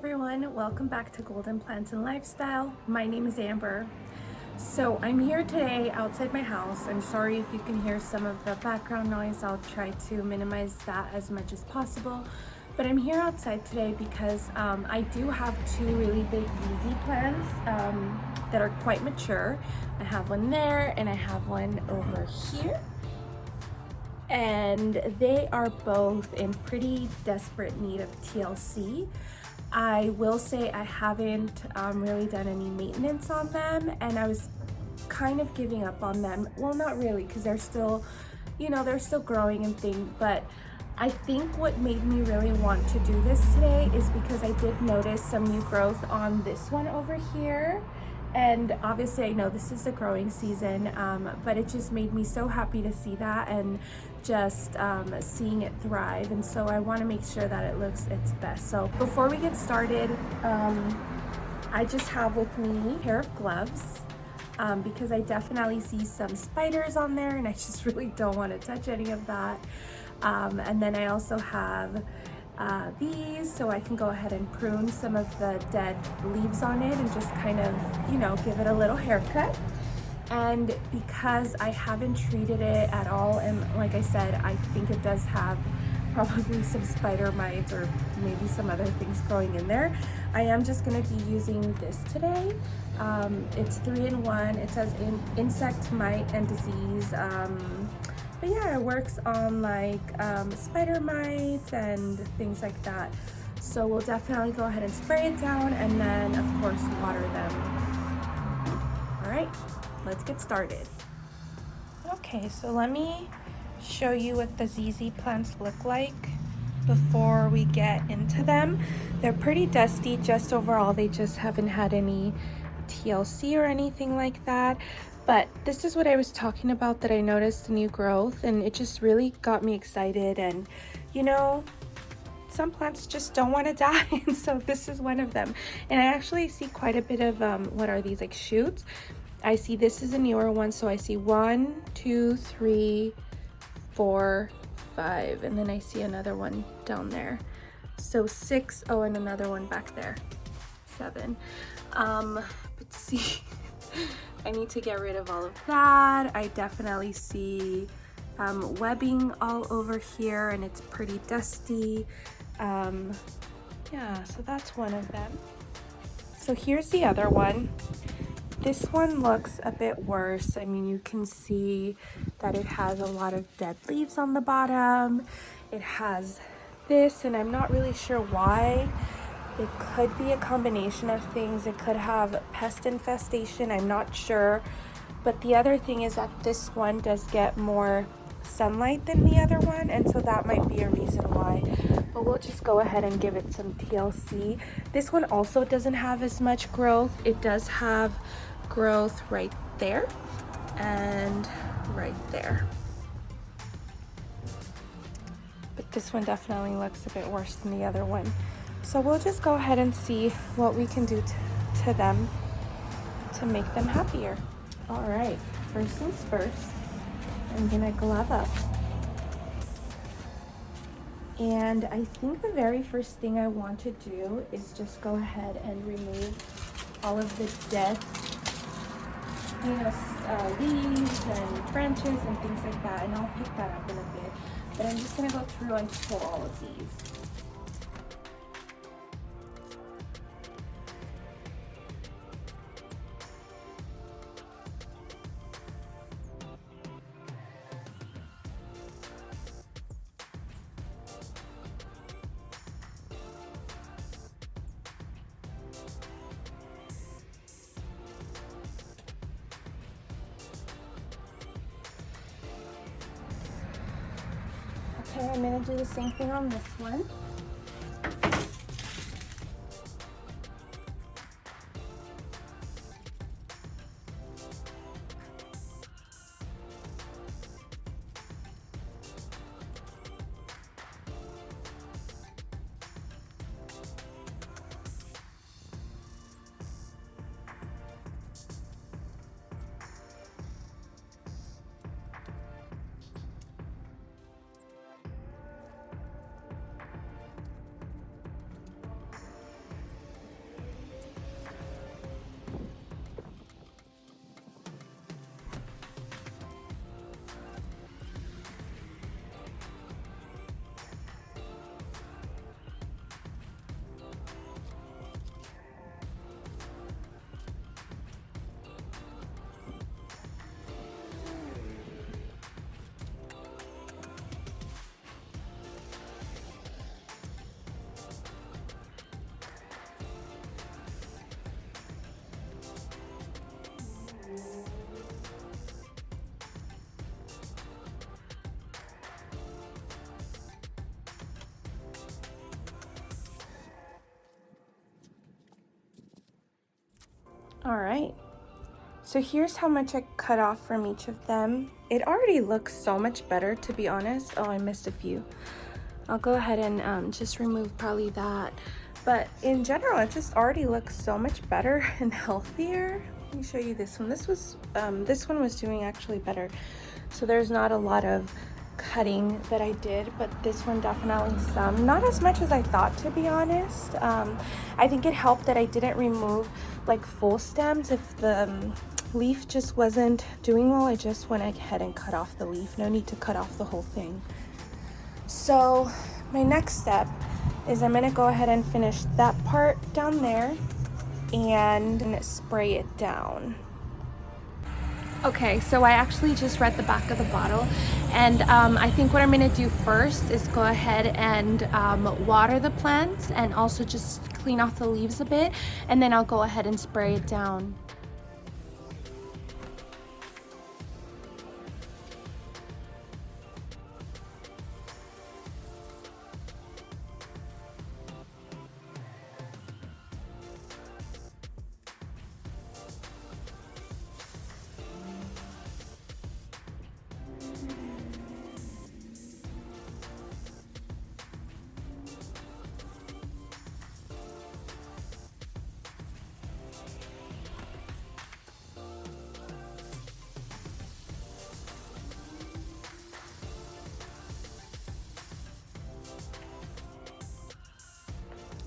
everyone, welcome back to Golden Plants and Lifestyle. My name is Amber. So I'm here today outside my house. I'm sorry if you can hear some of the background noise. I'll try to minimize that as much as possible. But I'm here outside today because I do have two really big ZZ plants that are quite mature. I have one there and I have one over here. And they are both in pretty desperate need of TLC. I will say I haven't really done any maintenance on them, and I was kind of giving up on them. Well, not really, because they're still, they're still growing and things, but I think what made me really want to do this today is because I did notice some new growth on this one over here. And obviously I know this is the growing season, but it just made me so happy to see that and just seeing it thrive. And so I want to make sure that it looks its best. So before we get started, I just have with me a pair of gloves because I definitely see some spiders on there and I just really don't want to touch any of that. And then I also have these, so I can go ahead and prune some of the dead leaves on it and just kind of, give it a little haircut. And because I haven't treated it at all, and like I said, I think it does have probably some spider mites or maybe some other things growing in there, I am just going to be using this today. It's 3-in-1. It says insect, mite, and disease. But yeah, it works on like spider mites and things like that. So we'll definitely go ahead and spray it down and then of course water them. All right, let's get started. Okay, so let me show you what the ZZ plants look like before we get into them. They're pretty dusty just overall. They just haven't had any TLC or anything like that. But this is what I was talking about, that I noticed the new growth and it just really got me excited. And some plants just don't want to die, and so this is one of them. And I actually see quite a bit of what are these, like shoots. I see this is a newer one, so I see 1, 2, 3, 4, 5, and then I see another one down there, so 6. Oh, and another one back there, 7. But see, I need to get rid of all of that. I definitely see webbing all over here and it's pretty dusty. Yeah, so that's one of them. So here's the other one. This one looks a bit worse. I mean, you can see that it has a lot of dead leaves on the bottom. It has this, and I'm not really sure why. It could be a combination of things. It could have pest infestation, I'm not sure. But the other thing is that this one does get more sunlight than the other one, and so that might be a reason why. But we'll just go ahead and give it some TLC. This one also doesn't have as much growth. It does have growth right there and right there. But this one definitely looks a bit worse than the other one. So we'll just go ahead and see what we can do to them to make them happier. All right, first things first, I'm gonna glove up. And I think the very first thing I want to do is just go ahead and remove all of the dead, leaves and branches and things like that. And I'll pick that up in a bit. But I'm just gonna go through and pull all of these. Okay, I'm gonna do the same thing on this one. All right, so here's how much I cut off from each of them. It already looks so much better, to be honest. Oh, I missed a few. I'll go ahead and just remove probably that. But in general, it just already looks so much better and healthier. Let me show you this one. This one was doing actually better. So there's not a lot of cutting that I did, but this one definitely some. Not as much as I thought, to be honest. I think it helped that I didn't remove like full stems. If the leaf just wasn't doing well, I just went ahead and cut off the leaf. No need to cut off the whole thing. So my next step is I'm gonna go ahead and finish that part down there and spray it down. Okay, so I actually just read the back of the bottle, and I think what I'm gonna do first is go ahead and water the plants and also just clean off the leaves a bit, and then I'll go ahead and spray it down.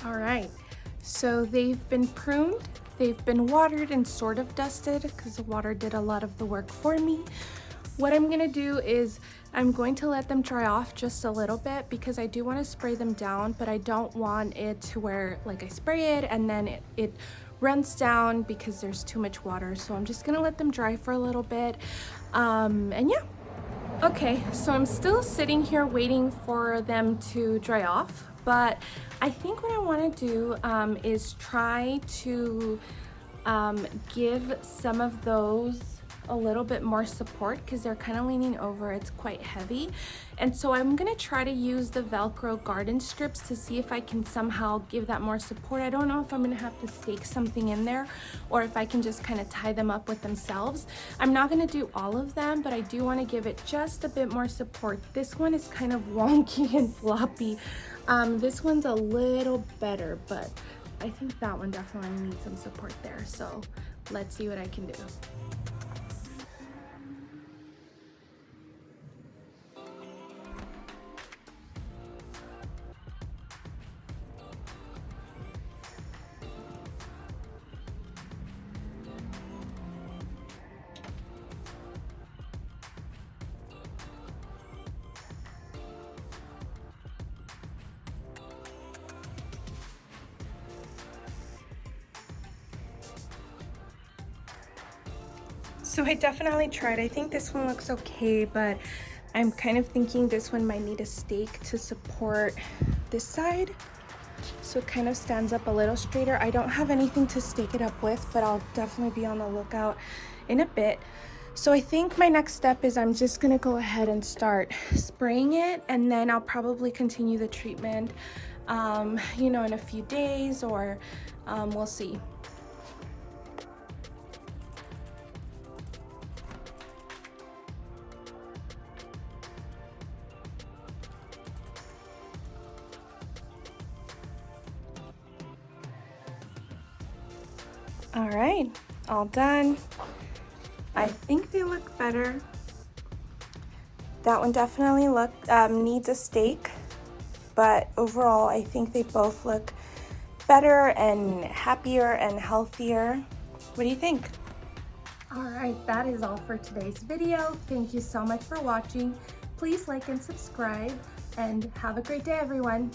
All right, so they've been pruned, they've been watered and sort of dusted because the water did a lot of the work for me. What I'm gonna do is I'm going to let them dry off just a little bit because I do want to spray them down, but I don't want it to where like I spray it and then it runs down because there's too much water. So I'm just gonna let them dry for a little bit, and yeah. Okay, so I'm still sitting here waiting for them to dry off, but I think what I want to do is try to give some of those a little bit more support because they're kind of leaning over. It's quite heavy, and so I'm gonna try to use the Velcro garden strips to see if I can somehow give that more support. I don't know if I'm gonna have to stake something in there or if I can just kind of tie them up with themselves. I'm not gonna do all of them, but I do want to give it just a bit more support. This one is kind of wonky and floppy. This one's a little better, but I think that one definitely needs some support there. So let's see what I can do. So I definitely tried. I think this one looks okay, but I'm kind of thinking this one might need a stake to support this side, so it kind of stands up a little straighter. I don't have anything to stake it up with, but I'll definitely be on the lookout in a bit. So I think my next step is I'm just gonna go ahead and start spraying it, and then I'll probably continue the treatment, you know, in a few days, or we'll see. All right, all done. I think they look better. That one definitely needs a stake, but overall I think they both look better and happier and healthier. What do you think? All right, that is all for today's video. Thank you so much for watching. Please like and subscribe, and have a great day, everyone.